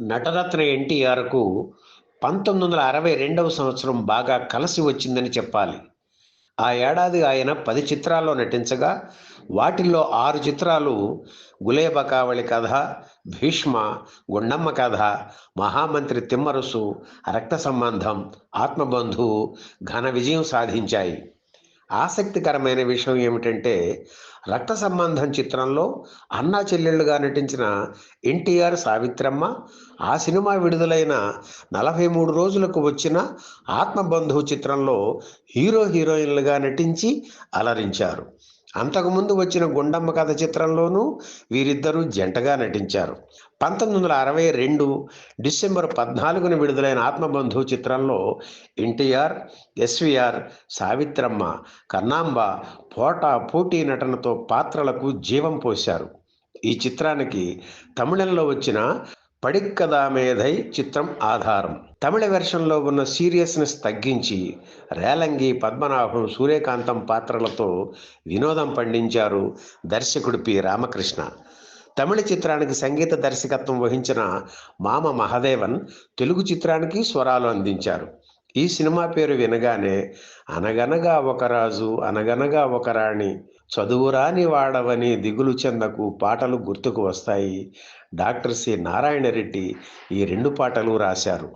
నటరత్న ఎన్టీఆర్కు 1962వ సంవత్సరం బాగా కలిసి వచ్చిందని చెప్పాలి. ఆ ఏడాది ఆయన 10 చిత్రాల్లో నటించగా, వాటిల్లో 6 చిత్రాలు 'గులేబకావళి కథ', 'భీష్మ', 'గుండమ్మ కథ', 'మహామంత్రి తిమ్మరుసు', 'రక్త సంబంధం', 'ఆత్మబంధువు' ఘన విజయం సాధించాయి. ఆసక్తికరమైన విషయం ఏమిటంటే, 'రక్త సంబంధం' చిత్రంలో అన్నా చెల్లెళ్లుగా నటించిన ఎన్టీఆర్, సావిత్రమ్మ ఆ సినిమా విడుదలైన 43 రోజులకు వచ్చిన 'ఆత్మబంధువు' చిత్రంలో హీరోయిన్లుగా నటించి అలరించారు. అంతకుముందు వచ్చిన 'గుండమ్మ కథ' చిత్రంలోనూ వీరిద్దరూ జంటగా నటించారు. 1962 డిసెంబర్ 14న విడుదలైన 'ఆత్మబంధువు' చిత్రంలో ఎన్టీఆర్, ఎస్వీఆర్, సావిత్రమ్మ, కన్నాంబ పోటా-పోటీ నటనతో పాత్రలకు జీవం పోశారు. ఈ చిత్రానికి తమిళంలో వచ్చిన 'పడిక్కదా మేధై' చిత్రం ఆధారం. తమిళ వెర్షన్లో ఉన్న సీరియస్నెస్ తగ్గించి రేలంగి, పద్మనాభం, సూర్యకాంతం పాత్రలతో వినోదం పండించారు దర్శకుడు పి. రామకృష్ణ. తమిళ చిత్రానికి సంగీత దర్శకత్వం వహించిన మామ మహదేవన్ తెలుగు చిత్రానికి స్వరాలు అందించారు. ఈ సినిమా పేరు వినగానే 'అనగనగా ఒక రాజు అనగనగా ఒక రాణి, చదువురాని వాడవని దిగులు చెందకు' పాటలు గుర్తుకు వస్తాయి. Doctor C. నారాయణ రెడ్డి ఈ 2 పాటలు రాశారు.